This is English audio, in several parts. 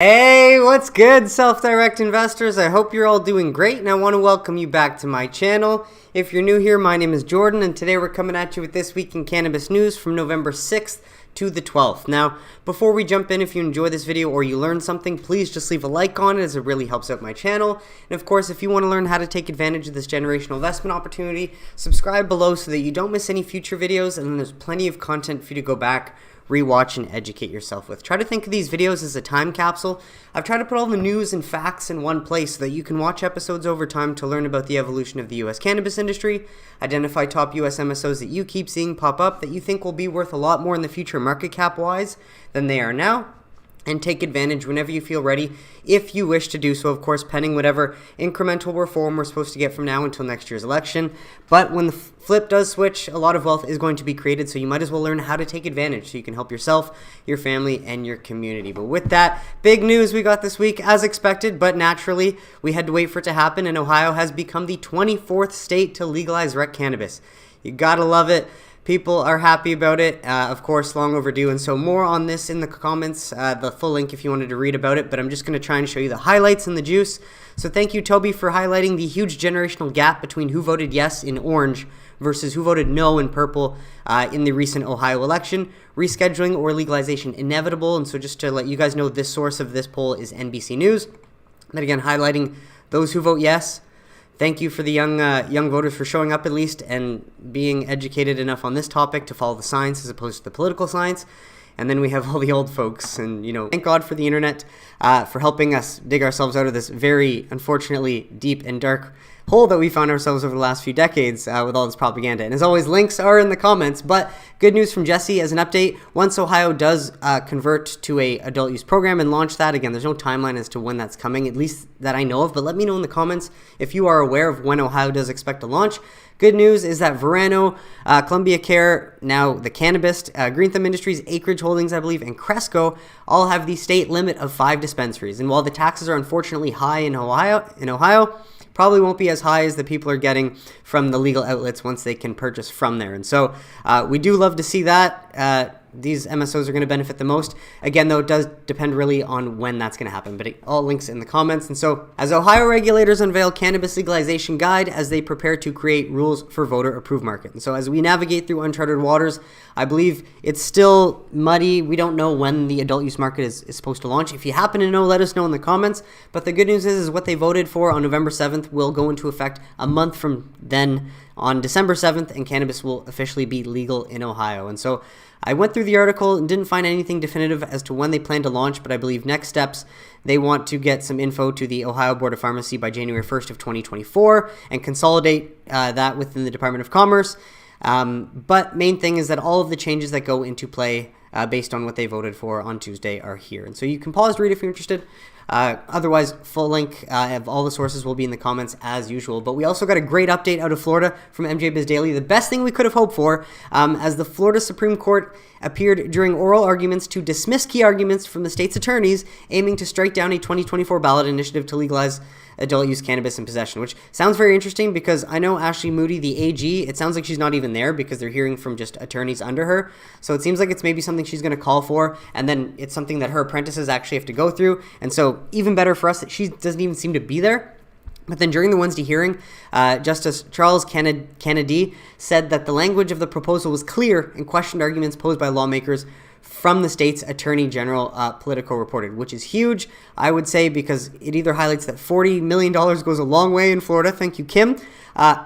Hey, what's good, self-direct investors? I hope you're all doing great, and I want to welcome you back to my channel. If you're new here, my name is Jordan, and today we're coming at you with This Week in Cannabis News from November 6th to the 12th. Now, before we jump in, if you enjoy this video or you learned something, please just leave a like on it as it really helps out my channel. And of course, if you want to learn how to take advantage of this generational investment opportunity, subscribe below so that you don't miss any future videos, and then there's plenty of content for you to go back, rewatch, and educate yourself with. Try to think of these videos as a time capsule. I've tried to put all the news and facts in one place so that you can watch episodes over time to learn about the evolution of the US cannabis industry, identify top US MSOs that you keep seeing pop up that you think will be worth a lot more in the future market cap wise than they are now, and take advantage whenever you feel ready, if you wish to do so, of course, pending whatever incremental reform we're supposed to get from now until next year's election. But when the flip does switch, a lot of wealth is going to be created, so you might as well learn how to take advantage so you can help yourself, your family, and your community. But with that, big news we got this week, as expected, but naturally, we had to wait for it to happen, and Ohio has become the 24th state to legalize rec cannabis. You gotta love it. People are happy about it, of course, long overdue, and so more on this in the comments, the full link if you wanted to read about it, but I'm just going to try and show you the highlights and the juice. So thank you, Toby, for highlighting the huge generational gap between who voted yes in orange versus who voted no in purple in the recent Ohio election. Rescheduling or legalization inevitable, and so just to let you guys know, this source of this poll is NBC News. But again, highlighting those who vote yes. Thank you for the young voters for showing up at least and being educated enough on this topic to follow the science as opposed to the political science. And then we have all the old folks, and thank God for the internet for helping us dig ourselves out of this very, unfortunately, deep and dark hole that we found ourselves over the last few decades with all this propaganda. And as always, links are in the comments. But good news from Jesse as an update. Once Ohio does convert to a adult use program and launch that, again, there's no timeline as to when that's coming, at least that I know of. But let me know in the comments if you are aware of when Ohio does expect to launch. Good news is that Verano, Columbia Care, now the Cannabist, GreenThumb Industries, Acreage Holdings, I believe, and Cresco all have the state limit of 5 dispensaries. And while the taxes are unfortunately high in Ohio, probably won't be as high as the people are getting from the legal outlets once they can purchase from there. And so we do love to see that. These MSOs are going to benefit the most. Again, though, it does depend really on when that's going to happen, but all links in the comments. And so as Ohio regulators unveil cannabis legalization guide as they prepare to create rules for voter-approved market. And so as we navigate through uncharted waters, I believe it's still muddy. We don't know when the adult use market is supposed to launch. If you happen to know, let us know in the comments. But the good news is what they voted for on November 7th will go into effect a month from then on December 7th, and cannabis will officially be legal in Ohio. And so I went through the article and didn't find anything definitive as to when they plan to launch, but I believe next steps, they want to get some info to the Ohio Board of Pharmacy by January 1st of 2024 and consolidate that within the Department of Commerce. But main thing is that all of the changes that go into play based on what they voted for on Tuesday are here. And so you can pause to read if you're interested. Otherwise, full link of all the sources will be in the comments as usual. But we also got a great update out of Florida from MJ Biz Daily. The best thing we could have hoped for, as the Florida Supreme Court appeared during oral arguments to dismiss key arguments from the state's attorneys aiming to strike down a 2024 ballot initiative to legalize adult use cannabis in possession, which sounds very interesting because I know Ashley Moody, the AG, it sounds like she's not even there because they're hearing from just attorneys under her. So it seems like it's maybe something she's going to call for, and then it's something that her apprentices actually have to go through. And so even better for us that she doesn't even seem to be there. But then during the Wednesday hearing, Justice Charles Kennedy said that the language of the proposal was clear and questioned arguments posed by lawmakers from the state's attorney general, Politico reported, which is huge, I would say, because it either highlights that $40 million goes a long way in Florida, thank you, Kim,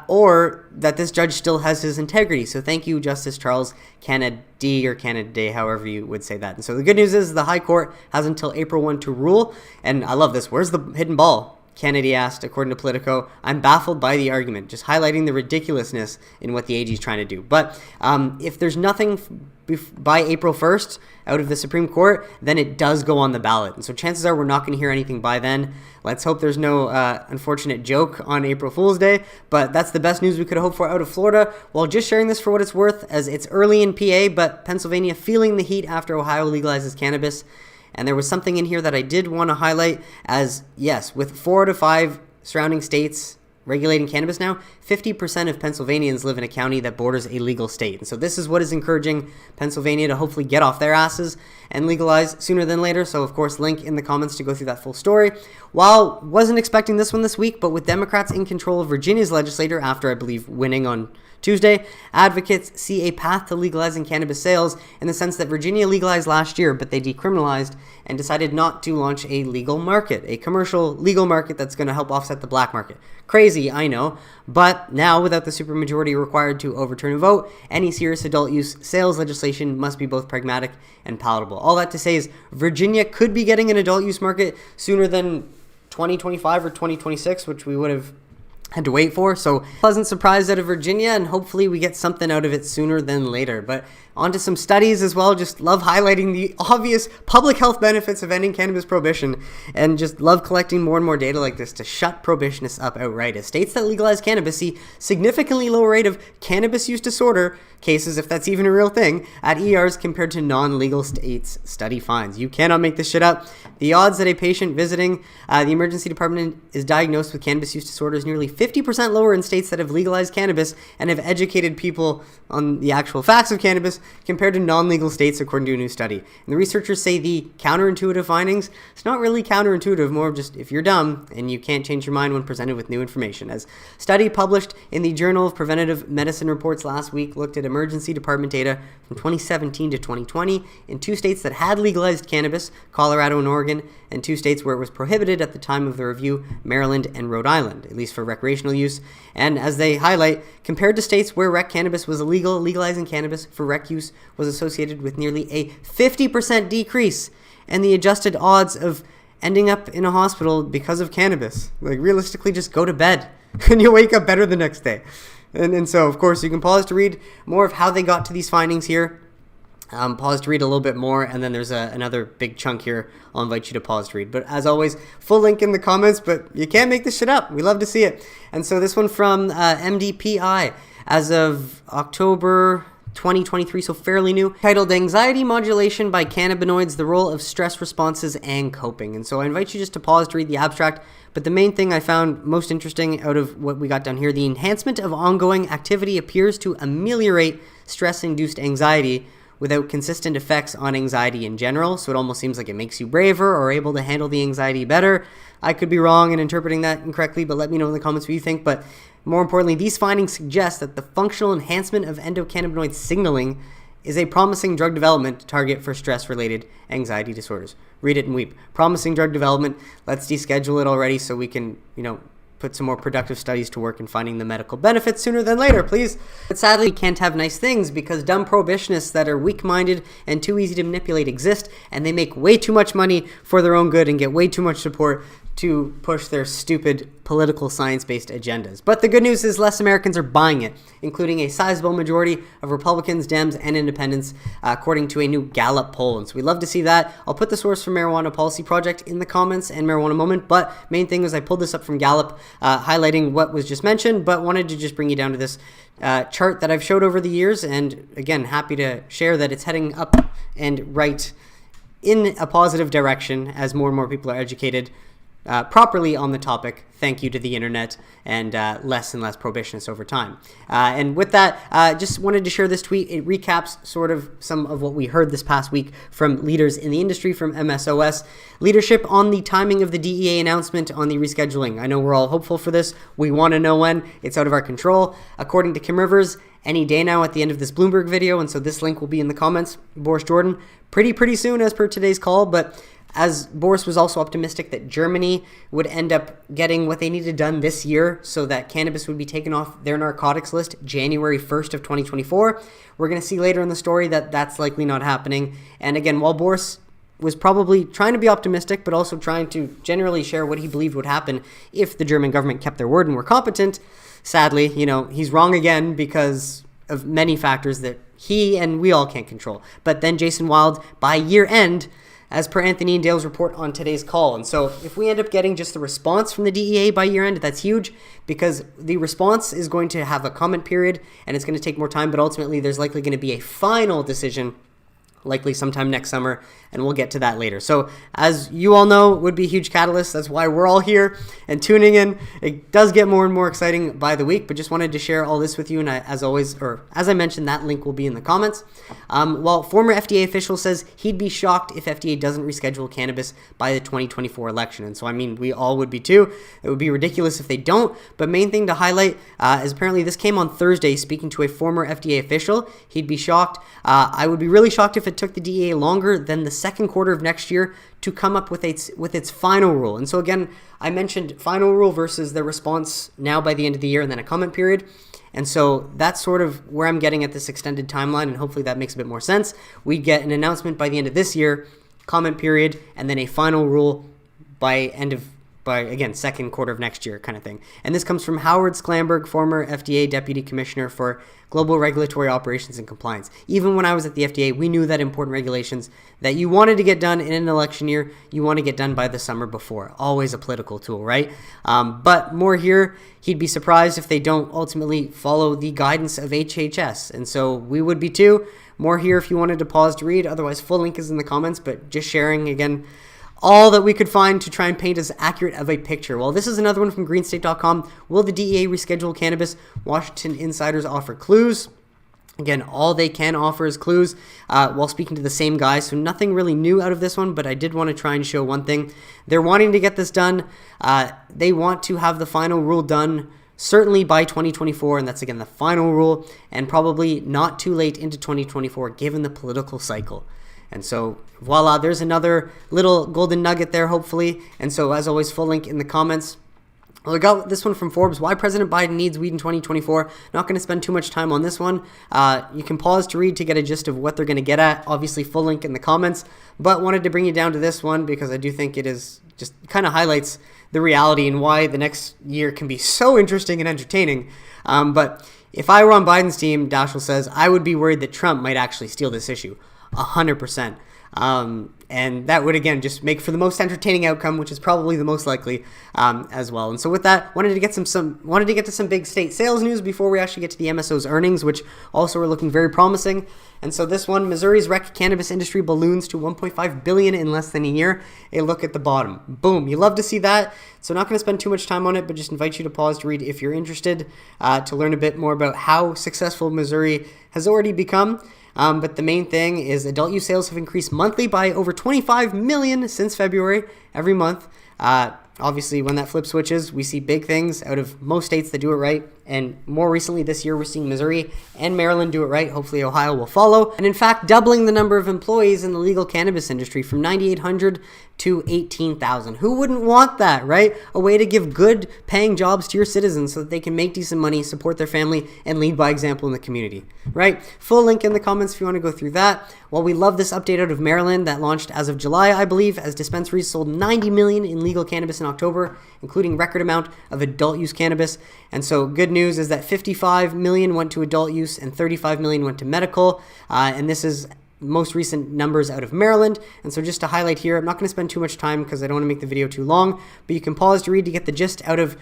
or that this judge still has his integrity. So thank you, Justice Charles Kennedy, or Kennedy, however you would say that. And so the good news is the High Court has until April 1 to rule, and I love this. Where's the hidden ball? Kennedy asked, according to Politico. I'm baffled by the argument, just highlighting the ridiculousness in what the AG is trying to do. But if there's nothing by April 1st out of the Supreme Court, then it does go on the ballot. And so chances are we're not going to hear anything by then. Let's hope there's no unfortunate joke on April Fool's Day. But that's the best news we could have hoped for out of Florida. While just sharing this for what it's worth, as it's early in PA, but Pennsylvania feeling the heat after Ohio legalizes cannabis. And there was something in here that I did want to highlight as, yes, with 4 out of 5 surrounding states regulating cannabis now, 50% of Pennsylvanians live in a county that borders a legal state. And so this is what is encouraging Pennsylvania to hopefully get off their asses and legalize sooner than later. So of course, link in the comments to go through that full story. While wasn't expecting this one this week, but with Democrats in control of Virginia's legislature after, I believe, winning on Tuesday, advocates see a path to legalizing cannabis sales in the sense that Virginia legalized last year, but they decriminalized and decided not to launch a legal market, a commercial legal market that's going to help offset the black market. Crazy, I know, but now without the supermajority required to overturn a vote, any serious adult use sales legislation must be both pragmatic and palatable. All that to say is Virginia could be getting an adult use market sooner than 2025 or 2026, which we would have had to wait for. So pleasant surprise out of Virginia, and hopefully we get something out of it sooner than later. But onto some studies as well. Just love highlighting the obvious public health benefits of ending cannabis prohibition, and just love collecting more and more data like this to shut prohibitionists up outright. As states that legalize cannabis see significantly lower rate of cannabis use disorder cases, if that's even a real thing, at ERs compared to non-legal states, study finds. You cannot make this shit up. The odds that a patient visiting the emergency department is diagnosed with cannabis use disorder is nearly 50% lower in states that have legalized cannabis and have educated people on the actual facts of cannabis compared to non-legal states, according to a new study. And the researchers say the counterintuitive findings, it's not really counterintuitive, more of just if you're dumb and you can't change your mind when presented with new information. As study published in the Journal of Preventive Medicine Reports last week looked at emergency department data from 2017 to 2020 in 2 states that had legalized cannabis, Colorado and Oregon, and 2 states where it was prohibited at the time of the review, Maryland and Rhode Island, at least for recreational use. And as they highlight, compared to states where rec cannabis was illegal, legalizing cannabis for rec use was associated with nearly a 50% decrease in the adjusted odds of ending up in a hospital because of cannabis. Like, realistically, just go to bed and you'll wake up better the next day. And so, of course, you can pause to read more of how they got to these findings here. Pause to read a little bit more, and then there's another big chunk here I'll invite you to pause to read. But as always, full link in the comments, but you can't make this shit up. We love to see it. And so this one from MDPI, as of October 2023, so fairly new, titled Anxiety Modulation by Cannabinoids, the Role of Stress Responses and Coping. And so I invite you just to pause to read the abstract, but the main thing I found most interesting out of what we got down here, the enhancement of ongoing activity appears to ameliorate stress-induced anxiety without consistent effects on anxiety in general. So it almost seems like it makes you braver or able to handle the anxiety better. I could be wrong in interpreting that incorrectly, but let me know in the comments what you think. But more importantly, these findings suggest that the functional enhancement of endocannabinoid signaling is a promising drug development target for stress-related anxiety disorders. Read it and weep. Promising drug development. Let's deschedule it already so we can, put some more productive studies to work in finding the medical benefits sooner than later, please. But sadly, we can't have nice things because dumb prohibitionists that are weak-minded and too easy to manipulate exist, and they make way too much money for their own good and get way too much support to push their stupid political science-based agendas. But the good news is less Americans are buying it, including a sizable majority of Republicans, Dems, and Independents, according to a new Gallup poll. And so we love to see that. I'll put the source for Marijuana Policy Project in the comments and Marijuana Moment, but main thing is I pulled this up from Gallup, highlighting what was just mentioned, but wanted to just bring you down to this chart that I've showed over the years, and again, happy to share that it's heading up and right in a positive direction as more and more people are educated properly on the topic, thank you to the internet, and less and less prohibitionists over time. And with that, just wanted to share this tweet. It recaps sort of some of what we heard this past week from leaders in the industry, from MSOs. Leadership on the timing of the DEA announcement on the rescheduling. I know we're all hopeful for this. We want to know when. It's out of our control. According to Kim Rivers, any day now at the end of this Bloomberg video, and so this link will be in the comments. Boris Jordan, pretty soon as per today's call, but as Boris was also optimistic that Germany would end up getting what they needed done this year so that cannabis would be taken off their narcotics list January 1st of 2024. We're going to see later in the story that that's likely not happening. And again, while Boris was probably trying to be optimistic, but also trying to generally share what he believed would happen if the German government kept their word and were competent, sadly, he's wrong again because of many factors that he and we all can't control. But then Jason Wild, by year end, as per Anthony and Dale's report on today's call. And so if we end up getting just the response from the DEA by year end, that's huge because the response is going to have a comment period and it's going to take more time, but ultimately there's likely going to be a final decision likely sometime next summer, and we'll get to that later. So as you all know, it would be a huge catalyst. That's why we're all here and tuning in. It does get more and more exciting by the week, but just wanted to share all this with you. And as always, or as I mentioned, that link will be in the comments. Well, former FDA official says he'd be shocked if FDA doesn't reschedule cannabis by the 2024 election. And so, I mean, we all would be too. It would be ridiculous if they don't. But main thing to highlight is apparently this came on Thursday, speaking to a former FDA official. He'd be shocked. I would be really shocked if it took the DEA longer than the second quarter of next year to come up with its final rule. And so again, I mentioned final rule versus the response now by the end of the year and then a comment period. And so that's sort of where I'm getting at this extended timeline, and hopefully that makes a bit more sense. We'd get an announcement by the end of this year, comment period, and then a final rule by again, second quarter of next year kind of thing. And this comes from Howard Sklamberg, former FDA Deputy Commissioner for Global Regulatory Operations and Compliance. Even when I was at the FDA, we knew that important regulations that you wanted to get done in an election year, you want to get done by the summer before. Always a political tool, right? But more here, he'd be surprised if they don't ultimately follow the guidance of HHS. And so we would be too. More here if you wanted to pause to read. Otherwise, full link is in the comments, but just sharing again all that we could find to try and paint as accurate of a picture. Well, this is another one from greenstate.com. Will the DEA reschedule cannabis? Washington insiders offer clues. Again, all they can offer is clues while speaking to the same guy. So nothing really new out of this one, but I did want to try and show one thing. They're wanting to get this done. They want to have the final rule done certainly by 2024, and that's again the final rule, and probably not too late into 2024 given the political cycle. And so, voila, there's another little golden nugget there, hopefully. And so, as always, full link in the comments. Well, I got this one from Forbes. Why President Biden needs weed in 2024. Not going to spend too much time on this one. You can pause to read to get a gist of what they're going to get at. Obviously, full link in the comments. But wanted to bring you down to this one because I do think it is just kind of highlights the reality and why the next year can be so interesting and entertaining. But if I were on Biden's team, Daschle says, I would be worried that Trump might actually steal this issue. 100%. And that would, again, just make for the most entertaining outcome, which is probably the most likely as well. And so with that, wanted to get to some big state sales news before we actually get to the MSOs earnings, which also are looking very promising. And so this one, Missouri's rec cannabis industry balloons to $1.5 billion in less than a year. A look at the bottom. Boom. You love to see that. So not going to spend too much time on it, but just invite you to pause to read if you're interested to learn a bit more about how successful Missouri has already become. But the main thing is adult use sales have increased monthly by over 25 million since February every month. Obviously, when that flip switches, we see big things out of most states that do it right. And more recently this year, we're seeing Missouri and Maryland do it right. Hopefully, Ohio will follow. And in fact, doubling the number of employees in the legal cannabis industry from 9,800 to 18,000. Who wouldn't want that, right? A way to give good paying jobs to your citizens so that they can make decent money, support their family, and lead by example in the community, right? Full link in the comments if you want to go through that. While we love this update out of Maryland that launched as of July, I believe, as dispensaries sold 90 million in legal cannabis in October, including record amount of adult use cannabis. And so good news is that 55 million went to adult use and 35 million went to medical. And this is most recent numbers out of Maryland. And so just to highlight here, I'm not going to spend too much time because I don't want to make the video too long, but you can pause to read to get the gist out of,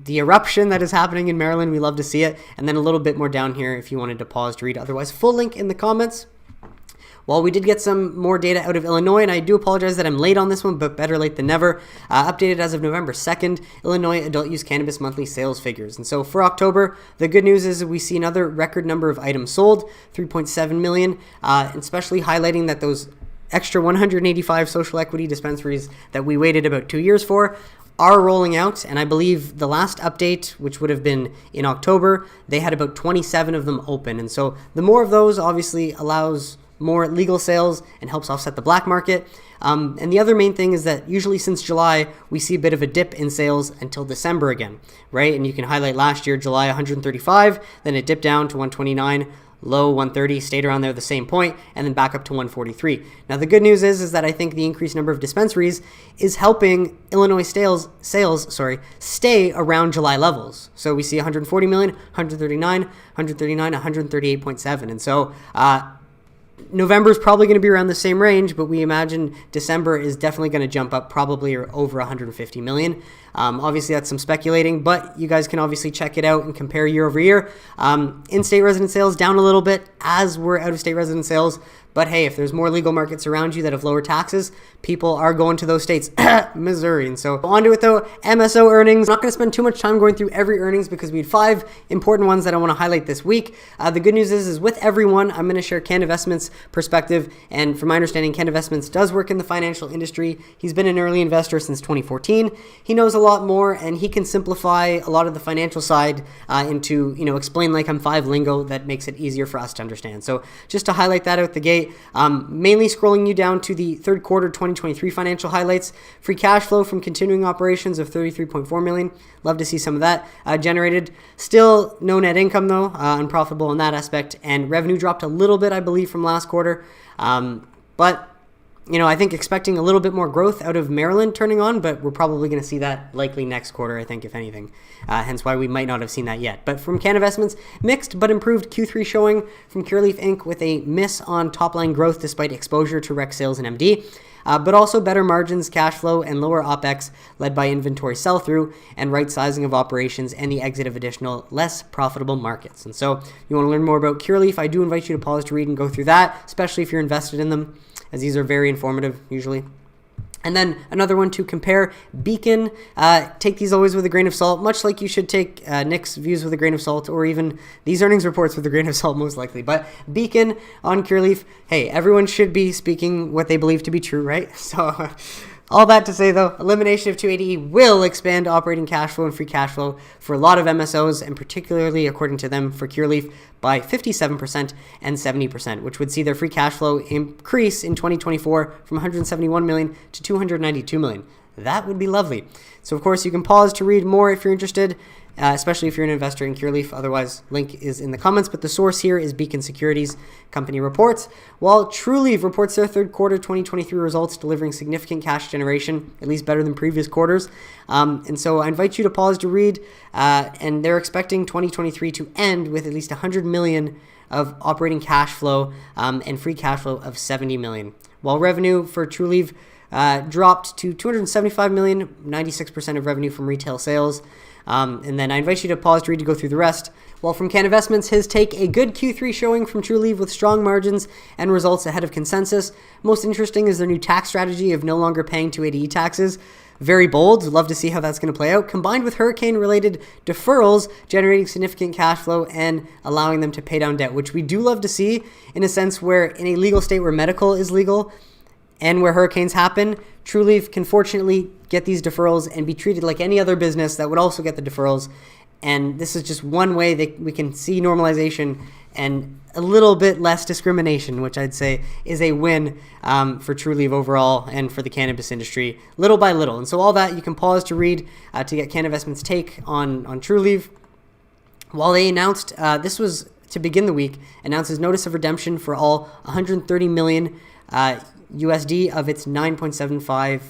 the eruption that is happening in Maryland. We love to see it. And then a little bit more down here if you wanted to pause to read. Otherwise, full link in the comments. Well, we did get some more data out of Illinois, and I do apologize that I'm late on this one, but better late than never. Updated as of November 2nd, Illinois adult use cannabis monthly sales figures. And so for October, the good news is we see another record number of items sold, 3.7 million, especially highlighting that those extra 185 social equity dispensaries that we waited about 2 years for are rolling out. And I believe the last update, which would have been in October, they had about 27 of them open. And so the more of those obviously allows more legal sales and helps offset the black market. And the other main thing is that usually since July, we see a bit of a dip in sales until December again, right? And you can highlight last year, July 135, then it dipped down to 129, low 130, stayed around there the same point, and then back up to 143. Now the good news is that I think the increased number of dispensaries is helping Illinois sales stay around July levels. So we see 140 million, 139, 139, 138.7. And so November is probably going to be around the same range, but we imagine December is definitely going to jump up probably over 150 million. Obviously, that's some speculating, but you guys can obviously check it out and compare year over year. In-state resident sales down a little bit as we're out-of-state resident sales. But hey, if there's more legal markets around you that have lower taxes, people are going to those states. Missouri. And so on to it though, MSO earnings. I'm not going to spend too much time going through every earnings because we had 5 important ones that I want to highlight this week. The good news is with everyone, I'm going to share Cannavestments' perspective. And from my understanding, Cannavestments does work in the financial industry. He's been an early investor since 2014. He knows a lot more and he can simplify a lot of the financial side into, explain like I'm 5 lingo that makes it easier for us to understand. So just to highlight that out the gate, mainly scrolling you down to the third quarter 2023 financial highlights. Free cash flow from continuing operations of 33.4 million. Love to see some of that generated. Still no net income though, unprofitable in that aspect, and revenue dropped a little bit, I believe, from last quarter. But I think expecting a little bit more growth out of Maryland turning on, but we're probably going to see that likely next quarter, I think, if anything. Hence why we might not have seen that yet. But from Cannavestments, mixed but improved Q3 showing from Curaleaf Inc. with a miss on top-line growth despite exposure to rec sales and MD. But also better margins, cash flow, and lower OPEX led by inventory sell-through and right-sizing of operations and the exit of additional, less profitable markets. And so you want to learn more about Curaleaf, I do invite you to pause to read and go through that, especially if you're invested in them, as these are very informative usually. And then another one to compare, Beacon. Take these always with a grain of salt, much like you should take Nick's views with a grain of salt, or even these earnings reports with a grain of salt, most likely. But Beacon on Curaleaf, hey, everyone should be speaking what they believe to be true, right? So all that to say, though, elimination of 280E will expand operating cash flow and free cash flow for a lot of MSOs, and particularly, according to them, for Curaleaf, by 57% and 70%, which would see their free cash flow increase in 2024 from 171 million to 292 million. That would be lovely. So, of course, you can pause to read more if you're interested, especially if you're an investor in Curaleaf. Otherwise, link is in the comments. But the source here is Beacon Securities Company reports. While Trulieve reports their third quarter 2023 results, delivering significant cash generation, at least better than previous quarters. And so I invite you to pause to read. And they're expecting 2023 to end with at least 100 million of operating cash flow and free cash flow of 70 million. While revenue for Trulieve dropped to 275 million, 96% of revenue from retail sales. And then I invite you to pause to read to go through the rest. While from Cannavestments, his take, a good Q3 showing from Trulieve with strong margins and results ahead of consensus. Most interesting is their new tax strategy of no longer paying 280E taxes. Very bold. Love to see how that's going to play out. Combined with hurricane-related deferrals, generating significant cash flow and allowing them to pay down debt, which we do love to see in a sense where in a legal state where medical is legal and where hurricanes happen, Trulieve can fortunately get these deferrals and be treated like any other business that would also get the deferrals. And this is just one way that we can see normalization and a little bit less discrimination, which I'd say is a win for Trulieve overall and for the cannabis industry, little by little. And so all that, you can pause to read to get Cannavestments' take on Trulieve. While they announced, this was to begin the week, announces notice of redemption for all 130 million USD of its 9.75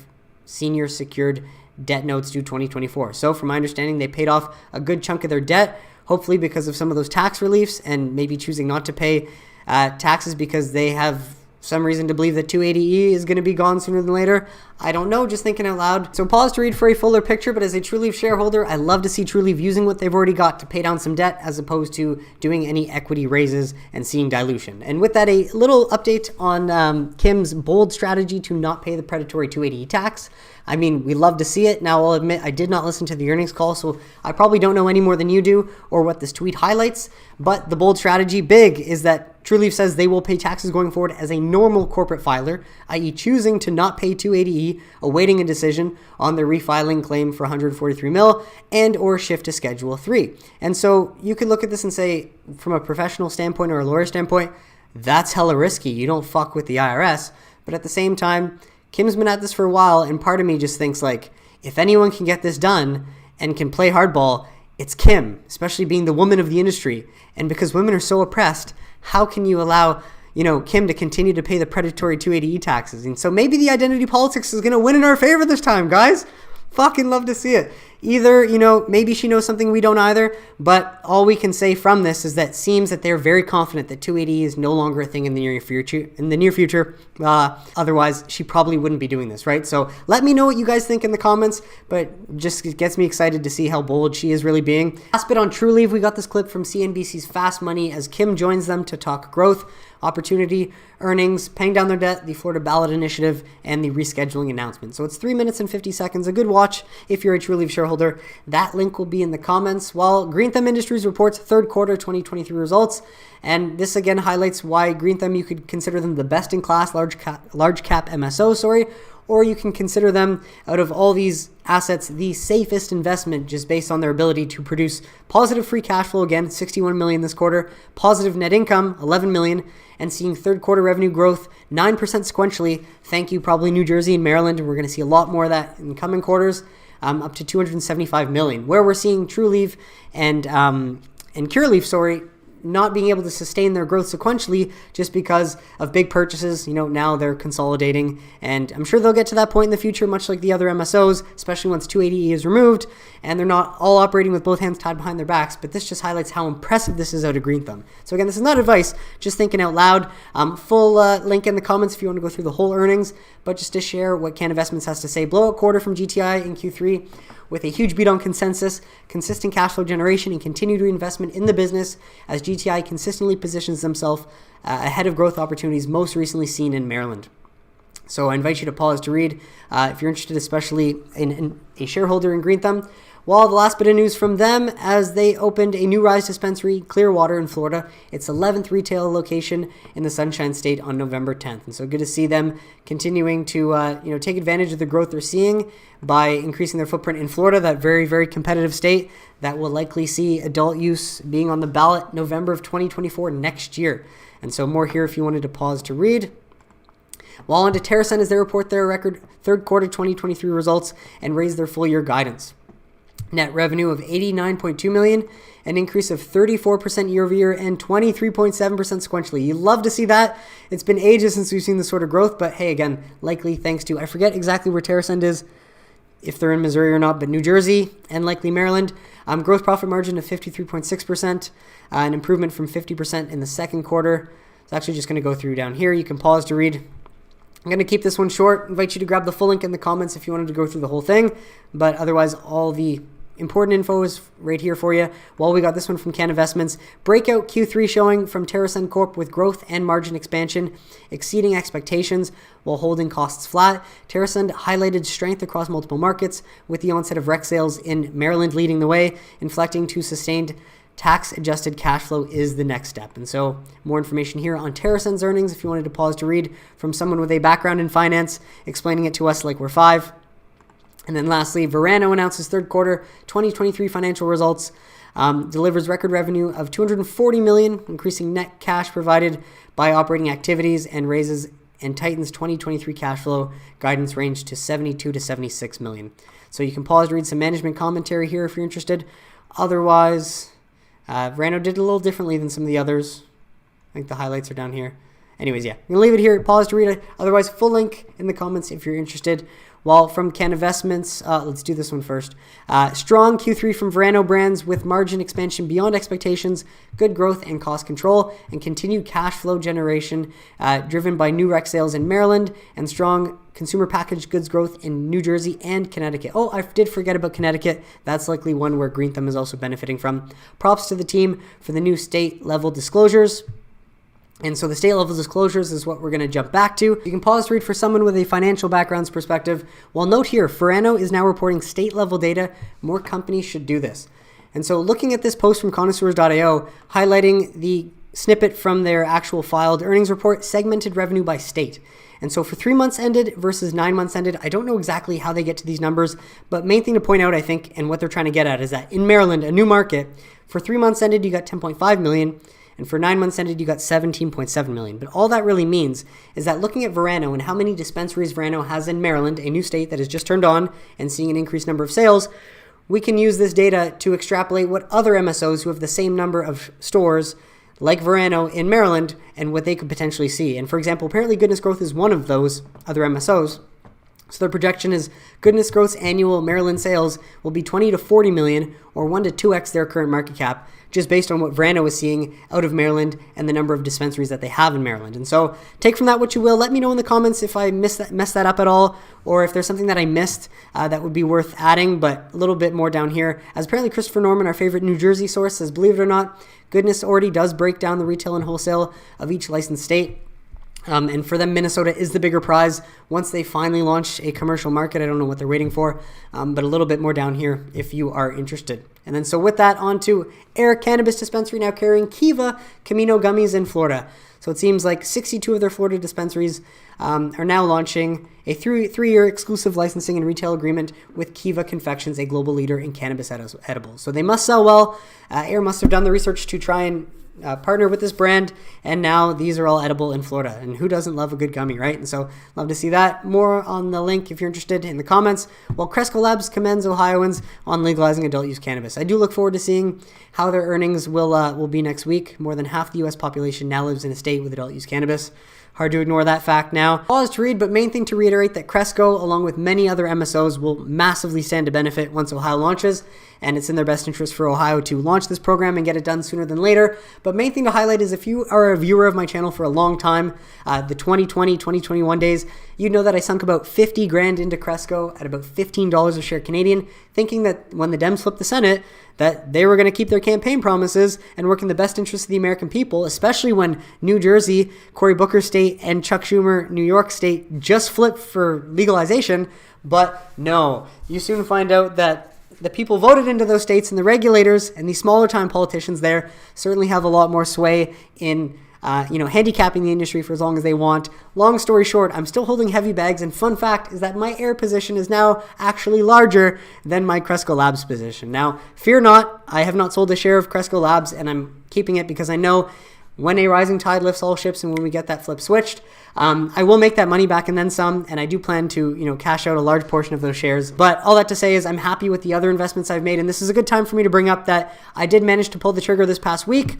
senior secured debt notes due 2024. So from my understanding, they paid off a good chunk of their debt, hopefully because of some of those tax reliefs and maybe choosing not to pay taxes because they have some reason to believe that 280E is going to be gone sooner than later. I don't know, just thinking out loud. So pause to read for a fuller picture, but as a Trulieve shareholder, I love to see Trulieve using what they've already got to pay down some debt as opposed to doing any equity raises and seeing dilution. And with that, a little update on Kim's bold strategy to not pay the predatory 280E tax. I mean, we love to see it. Now, I'll admit I did not listen to the earnings call, so I probably don't know any more than you do or what this tweet highlights. But the bold strategy, big, is that Trulieve says they will pay taxes going forward as a normal corporate filer, i.e. choosing to not pay 280E, awaiting a decision on their refiling claim for 143 mil and or shift to Schedule 3. And so you could look at this and say, from a professional standpoint or a lawyer standpoint, that's hella risky. You don't fuck with the IRS. But at the same time, Kim's been at this for a while, and part of me just thinks, like, if anyone can get this done and can play hardball, it's Kim, especially being the woman of the industry. And because women are so oppressed, how can you allow, Kim to continue to pay the predatory 280E taxes? And so maybe the identity politics is going to win in our favor this time, guys. Fucking love to see it. either, maybe she knows something we don't either, but all we can say from this is that it seems that they're very confident that 280E is no longer a thing in the near future. Otherwise, she probably wouldn't be doing this, right? So let me know what you guys think in the comments, but just it gets me excited to see how bold she is really being. Last bit on Trulieve, we got this clip from CNBC's Fast Money as Kim joins them to talk growth, opportunity, earnings, paying down their debt, the Florida ballot initiative, and the rescheduling announcement. So it's 3 minutes and 50 seconds. A good watch if you're a Trulieve shareholder. That link will be in the comments. While GreenThumb Industries reports third quarter 2023 results, and this again highlights why GreenThumb, you could consider them the best in class large cap MSO, or you can consider them, out of all these assets, the safest investment just based on their ability to produce positive free cash flow, again, $61 million this quarter, positive net income, $11 million, and seeing third quarter revenue growth 9% sequentially. Thank you, probably New Jersey and Maryland, and we're going to see a lot more of that in coming quarters, up to $275 million, where we're seeing Trulieve and Curaleaf, not being able to sustain their growth sequentially just because of big purchases. Now they're consolidating, and I'm sure they'll get to that point in the future, much like the other MSOs, especially once 280E is removed and they're not all operating with both hands tied behind their backs. But this just highlights how impressive this is out of GreenThumb. So again, this is not advice, just thinking out loud. Full link in the comments if you want to go through the whole earnings, but just to share what Cannavestments has to say. Blowout quarter from GTI in Q3 with a huge beat on consensus, consistent cash flow generation, and continued reinvestment in the business as GTI consistently positions themselves ahead of growth opportunities most recently seen in Maryland. So I invite you to pause to read if you're interested, especially in a shareholder in GreenThumb. While the last bit of news from them, as they opened a new Rise dispensary, Clearwater in Florida, its 11th retail location in the Sunshine State on November 10th. And so good to see them continuing to take advantage of the growth they're seeing by increasing their footprint in Florida, that very, very competitive state that will likely see adult use being on the ballot November of 2024 next year. And so more here if you wanted to pause to read. While on to TerrAscend as they report their record third quarter 2023 results and raise their full year guidance. Net revenue of $89.2 million, an increase of 34% year over year and 23.7% sequentially. You love to see that. It's been ages since we've seen this sort of growth, but hey, again, likely thanks to, I forget exactly where TerrAscend is, if they're in Missouri or not, but New Jersey and likely Maryland. Gross profit margin of 53.6%, an improvement from 50% in the second quarter. It's actually just going to go through down here. You can pause to read. I'm going to keep this one short. Invite you to grab the full link in the comments if you wanted to go through the whole thing, but otherwise all the important info is right here for you. While we got this one from Cannavestments, breakout Q3 showing from TerrAscend Corp with growth and margin expansion exceeding expectations while holding costs flat. TerrAscend highlighted strength across multiple markets with the onset of rec sales in Maryland leading the way, inflecting to sustained tax-adjusted cash flow is the next step. And so more information here on TerrAscend's earnings if you wanted to pause to read from someone with a background in finance explaining it to us like we're five. And then lastly, Verano announces third quarter 2023 financial results, delivers record revenue of $240 million, increasing net cash provided by operating activities, and raises and tightens 2023 cash flow guidance range to $72 to $76 million. So you can pause to read some management commentary here if you're interested. Otherwise, Verano did a little differently than some of the others. I think the highlights are down here. Anyways, yeah, I'm going to leave it here. Pause to read it. Otherwise, full link in the comments if you're interested. While from Cannavestments, let's do this one first. Strong Q3 from Verano brands with margin expansion beyond expectations, good growth and cost control, and continued cash flow generation driven by new rec sales in Maryland and strong consumer packaged goods growth in New Jersey and Connecticut. Oh, I did forget about Connecticut. That's likely one where GreenThumb is also benefiting from. Props to the team for the new state level disclosures. And so the state level disclosures is what we're going to jump back to. You can pause to read for someone with a financial background's perspective. While note here, Verano is now reporting state level data. More companies should do this. And so looking at this post from connoisseurs.io, highlighting the snippet from their actual filed earnings report, segmented revenue by state. And so for 3 months ended versus 9 months ended, I don't know exactly how they get to these numbers, but main thing to point out, I think, and what they're trying to get at is that in Maryland, a new market, for 3 months ended, you got 10.5 million. And for 9 months ended, you got 17.7 million. But all that really means is that looking at Verano and how many dispensaries Verano has in Maryland, a new state that has just turned on and seeing an increased number of sales, we can use this data to extrapolate what other MSOs who have the same number of stores like Verano in Maryland and what they could potentially see. And for example, apparently Goodness Growth is one of those other MSOs. So their projection is goodness gross annual Maryland sales will be 20 to 40 million, or 1 to 2x their current market cap, just based on what Verano is seeing out of Maryland and the number of dispensaries that they have in Maryland. And so take from that what you will. Let me know in the comments if I messed that up at all, or if there's something that I missed that would be worth adding, but a little bit more down here. As apparently Christopher Norman, our favorite New Jersey source, says, believe it or not, Goodness already does break down the retail and wholesale of each licensed state. And for them, Minnesota is the bigger prize once they finally launch a commercial market. I don't know what they're waiting for, but a little bit more down here if you are interested. And then so with that, on to Air Cannabis Dispensary, now carrying Kiva Camino Gummies in Florida. So it seems like 62 of their Florida dispensaries are now launching a three-year exclusive licensing and retail agreement with Kiva Confections, a global leader in cannabis edibles. So they must sell well. Air must have done the research to try and partner with this brand, and now these are all edible in Florida. And who doesn't love a good gummy, right? And so love to see that. More on the link if you're interested in the comments. While Cresco Labs commends Ohioans on legalizing adult use cannabis. I do look forward to seeing how their earnings will be next week. More than half the U.S. population now lives in a state with adult use cannabis. Hard to ignore that fact now. Pause to read, but main thing to reiterate that Cresco, along with many other MSOs, will massively stand to benefit once Ohio launches, and it's in their best interest for Ohio to launch this program and get it done sooner than later. But main thing to highlight is if you are a viewer of my channel for a long time, the 2020, 2021 days, you know that I sunk about 50 grand into Cresco at about $15 a share Canadian, thinking that when the Dems flipped the Senate, that they were going to keep their campaign promises and work in the best interest of the American people, especially when New Jersey, Cory Booker State, and Chuck Schumer, New York State, just flipped for legalization. But no, you soon find out that the people voted into those states, and the regulators and the smaller time politicians there certainly have a lot more sway in handicapping the industry for as long as they want. Long story short, I'm still holding heavy bags, and fun fact is that my Air position is now actually larger than my Cresco Labs position. Now, fear not, I have not sold a share of Cresco Labs, and I'm keeping it because I know when a rising tide lifts all ships, and when we get that flip switched, I will make that money back and then some, and I do plan to, cash out a large portion of those shares. But all that to say is I'm happy with the other investments I've made, and this is a good time for me to bring up that I did manage to pull the trigger this past week,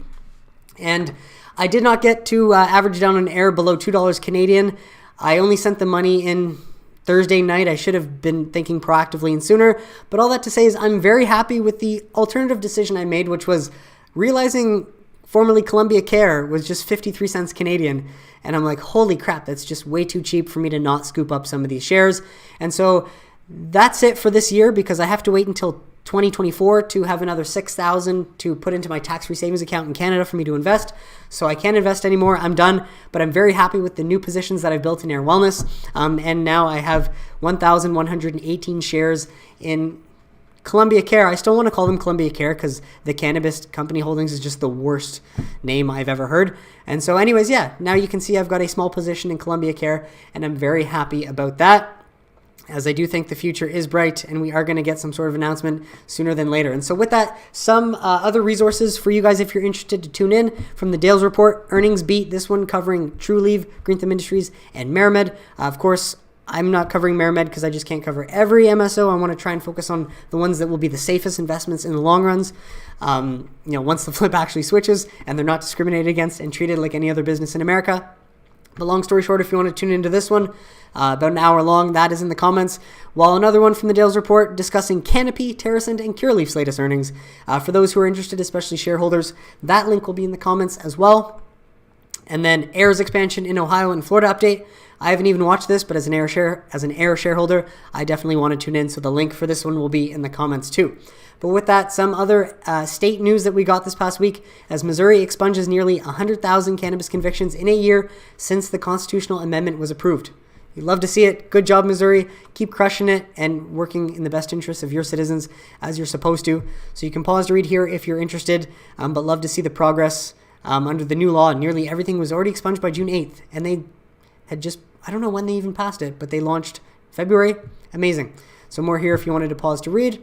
and I did not get to average down on Air below $2 Canadian. I only sent the money in Thursday night. I should have been thinking proactively and sooner. But all that to say is I'm very happy with the alternative decision I made, which was realizing formerly Columbia Care was just 53 cents Canadian. And I'm like, holy crap, that's just way too cheap for me to not scoop up some of these shares. And so that's it for this year, because I have to wait until 2024 to have another $6,000 to put into my tax-free savings account in Canada for me to invest. So I can't invest anymore. I'm done. But I'm very happy with the new positions that I've built in Air Wellness. And now I have 1,118 shares in Columbia Care. I still want to call them Columbia Care because the Cannabis company holdings is just the worst name I've ever heard. And so anyways, yeah, now you can see I've got a small position in Columbia Care, and I'm very happy about that, as I do think the future is bright, and we are going to get some sort of announcement sooner than later. And so with that, some other resources for you guys if you're interested to tune in from the Dales Report, Earnings Beat, this one covering Trulieve, GreenThumb Industries, and Marimed. Of course, I'm not covering Marimed because I just can't cover every MSO. I want to try and focus on the ones that will be the safest investments in the long runs. Once the flip actually switches and they're not discriminated against and treated like any other business in America. But long story short, if you want to tune into this one, about an hour long, that is in the comments. While another one from the Dales Report discussing Canopy, TerrAscend, and Curaleaf's latest earnings. For those who are interested, especially shareholders, that link will be in the comments as well. And then Air's expansion in Ohio and Florida update. I haven't even watched this, but as an Air shareholder, I definitely want to tune in. So the link for this one will be in the comments too. But with that, some other state news that we got this past week, as Missouri expunges nearly 100,000 cannabis convictions in a year since the constitutional amendment was approved. You'd love to see it. Good job, Missouri. Keep crushing it and working in the best interests of your citizens as you're supposed to. So you can pause to read here if you're interested, but love to see the progress. Under the new law, nearly everything was already expunged by June 8th, and they had just, I don't know when they even passed it, but they launched February. Amazing. So more here if you wanted to pause to read.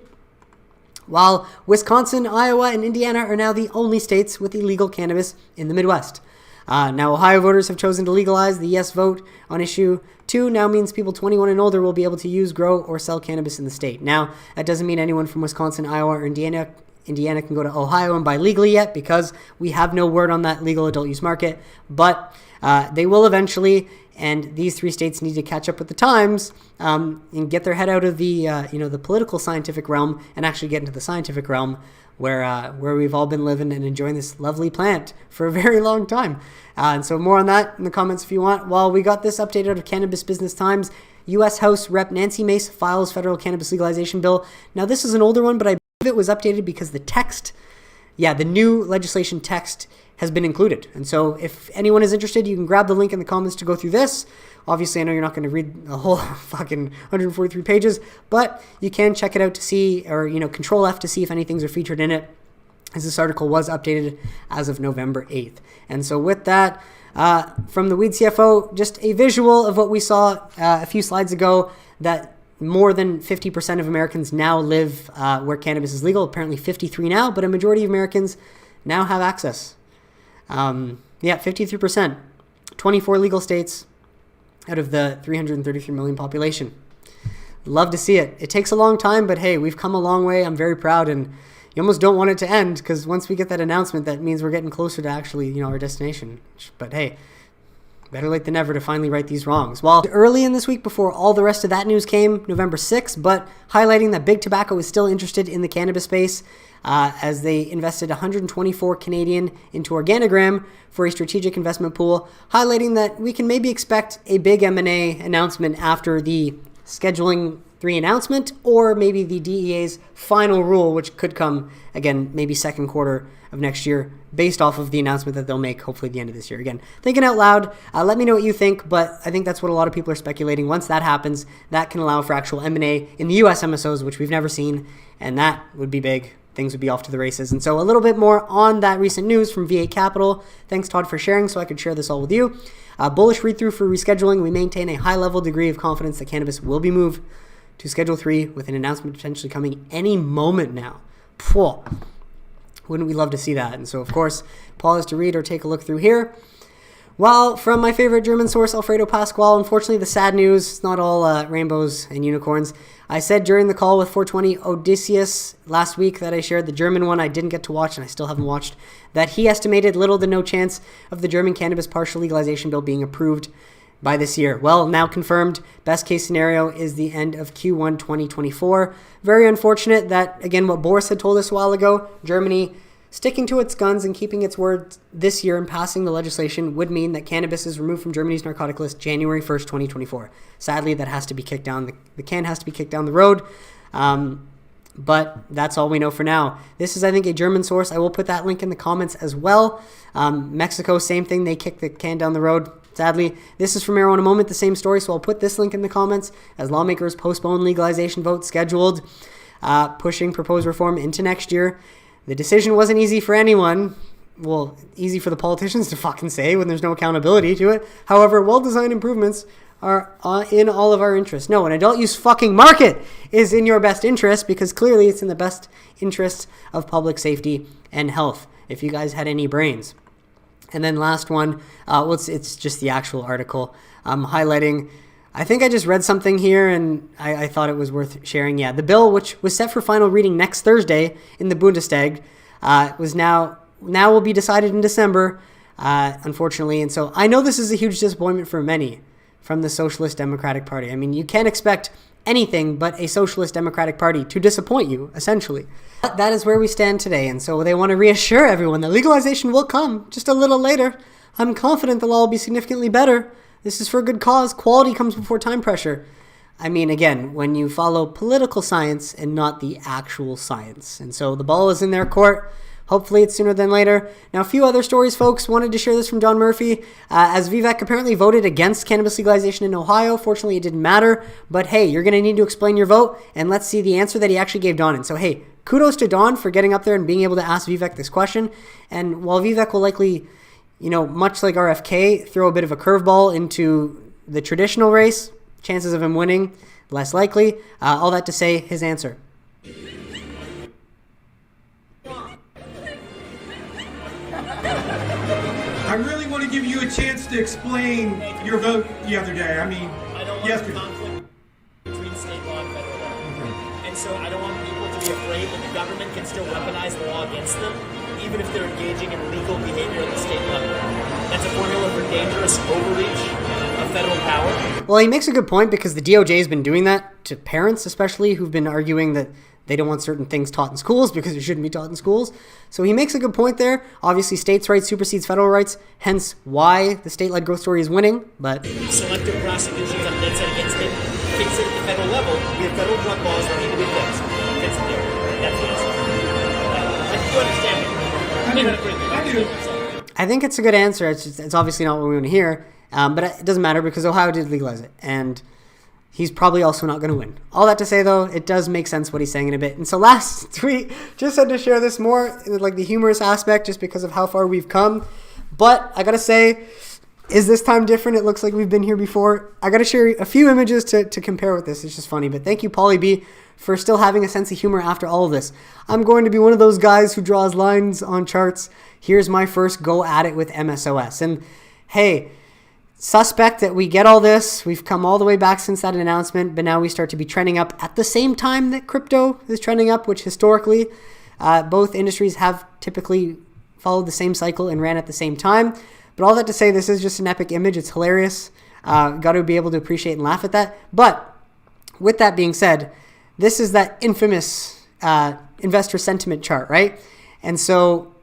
While Wisconsin, Iowa, and Indiana are now the only states with illegal cannabis in the Midwest. Now, Ohio voters have chosen to legalize. The yes vote on issue 2 now means people 21 and older will be able to use, grow, or sell cannabis in the state. Now, that doesn't mean anyone from Wisconsin, Iowa, or Indiana can go to Ohio and buy legally yet, because we have no word on that legal adult use market, but they will eventually. And these 3 states need to catch up with the times and get their head out of the the political scientific realm and actually get into the scientific realm where we've all been living and enjoying this lovely plant for a very long time. And so more on that in the comments if you want. While we got this update out of Cannabis Business Times, U.S. House Rep Nancy Mace files federal cannabis legalization bill. Now this is an older one, but I believe it was updated because the new legislation text has been included. And so if anyone is interested, you can grab the link in the comments to go through this. Obviously, I know you're not going to read the whole fucking 143 pages, but you can check it out to see, or, Control F to see if any things are featured in it, as this article was updated as of November 8th. And so with that, from the Weed CFO, just a visual of what we saw a few slides ago, that more than 50% of Americans now live where cannabis is legal. Apparently 53 now, but a majority of Americans now have access. 53%. 24 legal states out of the 333 million population. Love to see it. It takes a long time, but hey, we've come a long way. I'm very proud, and you almost don't want it to end, because once we get that announcement, that means we're getting closer to actually, our destination. But hey, better late than never to finally right these wrongs. Well, early in this week, before all the rest of that news came, November 6th, but highlighting that Big Tobacco is still interested in the cannabis space, as they invested 124 Canadian into Organigram for a strategic investment pool, highlighting that we can maybe expect a big M&A announcement after the Scheduling 3 announcement, or maybe the DEA's final rule, which could come, again, maybe second quarter of next year, based off of the announcement that they'll make, hopefully at the end of this year. Again, thinking out loud, let me know what you think, but I think that's what a lot of people are speculating. Once that happens, that can allow for actual M&A in the U.S. MSOs, which we've never seen, and that would be big. Things would be off to the races. And so a little bit more on that recent news from VA Capital. Thanks, Todd, for sharing so I could share this all with you. Bullish read-through for rescheduling. We maintain a high-level degree of confidence that cannabis will be moved to Schedule 3 with an announcement potentially coming any moment now. Wouldn't we love to see that? And so, of course, pause to read or take a look through here. Well, from my favorite German source, Alfredo Pasquale, unfortunately, the sad news, it's not all rainbows and unicorns. I said during the call with 420 Odysseus last week that I shared the German one I didn't get to watch, and I still haven't watched, that he estimated little to no chance of the German cannabis partial legalization bill being approved by this year. Well, now confirmed, best case scenario is the end of Q1 2024. Very unfortunate that, again, what Boris had told us a while ago, Germany sticking to its guns and keeping its word this year and passing the legislation would mean that cannabis is removed from Germany's narcotic list January 1st, 2024. Sadly, that has to be kicked down. The can has to be kicked down the road. But that's all we know for now. This is, I think, a German source. I will put that link in the comments as well. Mexico, same thing. They kicked the can down the road. Sadly, this is from Marijuana Moment, the same story. So I'll put this link in the comments as lawmakers postpone legalization vote scheduled, pushing proposed reform into next year. The decision wasn't easy for anyone. Well, easy for the politicians to fucking say when there's no accountability to it. However, well-designed improvements are in all of our interest. No, an adult use fucking market is in your best interest, because clearly it's in the best interest of public safety and health, if you guys had any brains. And then last one, it's just the actual article highlighting. I think I just read something here, and I thought it was worth sharing. Yeah, the bill, which was set for final reading next Thursday in the Bundestag, was now will be decided in December, unfortunately. And so I know this is a huge disappointment for many from the Socialist Democratic Party. I mean, you can't expect anything but a Socialist Democratic Party to disappoint you, essentially. But that is where we stand today, and so they want to reassure everyone that legalization will come just a little later. I'm confident the law will be significantly better. This is for a good cause. Quality comes before time pressure. I mean, again, when you follow political science and not the actual science. And so the ball is in their court. Hopefully it's sooner than later. Now, a few other stories, folks. Wanted to share this from John Murphy. As Vivek apparently voted against cannabis legalization in Ohio. Fortunately, it didn't matter. But hey, you're going to need to explain your vote. And let's see the answer that he actually gave Don. And so, hey, kudos to Don for getting up there and being able to ask Vivek this question. And while Vivek will likely, much like RFK, throw a bit of a curveball into the traditional race, chances of him winning, less likely. All that to say, his answer. I really want to give you a chance to explain your vote the other day. I mean, yesterday. Conflict between state law and federal law. And so I don't want people to be afraid that the government can still weaponize the law against them, even if they're engaging in legal behavior at the state level. That's a formula for dangerous overreach of federal power. Well, he makes a good point because the DOJ has been doing that to parents, especially, who've been arguing that they don't want certain things taught in schools because it shouldn't be taught in schools. So he makes a good point there. Obviously, states' rights supersedes federal rights, hence why the state-led growth story is winning. But selective prosecutions on dead set against him fix it at the federal level. We have federal drug laws that need to be fixed. Fix it there. That's the answer. You understand me? I do. I think it's a good answer. It's obviously not what we want to hear, but it doesn't matter because Ohio did legalize it, and he's probably also not going to win. All that to say, though, it does make sense what he's saying in a bit. And so last tweet, just had to share this more, like the humorous aspect, just because of how far we've come. But I got to say, is this time different? It looks like we've been here before. I got to share a few images to compare with this. It's just funny. But thank you, Paulie B, for still having a sense of humor after all of this. I'm going to be one of those guys who draws lines on charts. Here's my first go at it with MSOS. And hey, suspect that we get all this. We've come all the way back since that announcement, but now we start to be trending up at the same time that crypto is trending up, which historically both industries have typically followed the same cycle and ran at the same time. But all that to say, this is just an epic image. It's hilarious. Got to be able to appreciate and laugh at that. But with that being said, this is that infamous investor sentiment chart, right? And so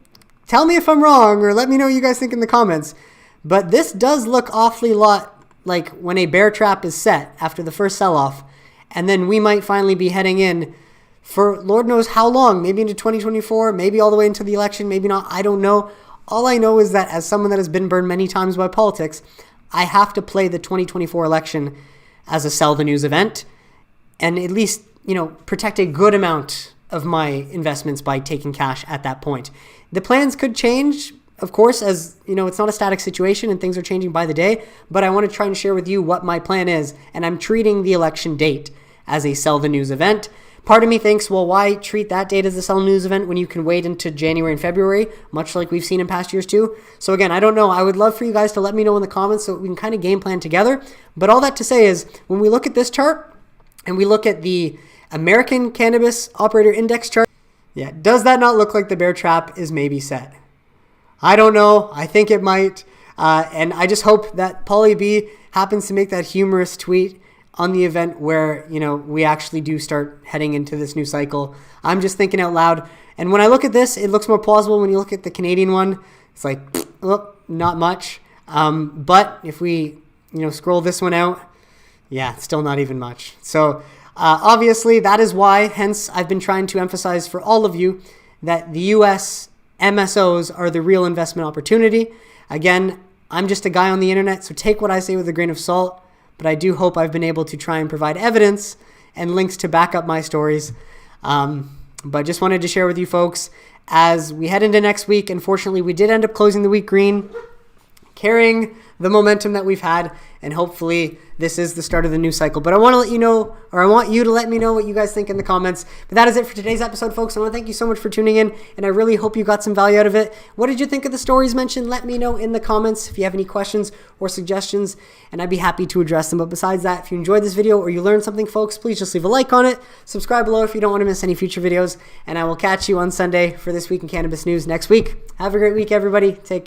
tell me if I'm wrong, or let me know what you guys think in the comments. But this does look awfully lot like when a bear trap is set after the first sell-off, and then we might finally be heading in for Lord knows how long, maybe into 2024, maybe all the way into the election, maybe not, I don't know. All I know is that as someone that has been burned many times by politics, I have to play the 2024 election as a sell the news event and at least, protect a good amount of my investments by taking cash at that point. The plans could change, of course, as it's not a static situation and things are changing by the day, but I want to try and share with you what my plan is, and I'm treating the election date as a sell the news event. Part of me thinks, well, why treat that date as a sell news event when you can wait into January and February, much like we've seen in past years too? So again, I don't know. I would love for you guys to let me know in the comments so we can kind of game plan together. But all that to say is, when we look at this chart and we look at the American Cannabis Operator Index chart, does that not look like the bear trap is maybe set? I don't know. I think it might. And I just hope that Paulie B happens to make that humorous tweet on the event where, we actually do start heading into this new cycle. I'm just thinking out loud. And when I look at this, it looks more plausible. When you look at the Canadian one, it's like, not much. But if we, scroll this one out, it's still not even much. So obviously that is why, hence I've been trying to emphasize for all of you that the U.S. MSOs are the real investment opportunity. Again, I'm just a guy on the internet, so take what I say with a grain of salt. But I do hope I've been able to try and provide evidence and links to back up my stories. But just wanted to share with you folks as we head into next week. Unfortunately, we did end up closing the week green, carrying the momentum that we've had, and hopefully this is the start of the new cycle. But I want to let you know, or I want you to let me know what you guys think in the comments. But that is it for today's episode, folks. I want to thank you so much for tuning in, and I really hope you got some value out of it. What did you think of the stories mentioned? Let me know in the comments if you have any questions or suggestions, and I'd be happy to address them. But besides that, if you enjoyed this video or you learned something, folks, please just leave a like on it. Subscribe below if you don't want to miss any future videos, and I will catch you on Sunday for This Week in Cannabis News next week. Have a great week, everybody. Take care.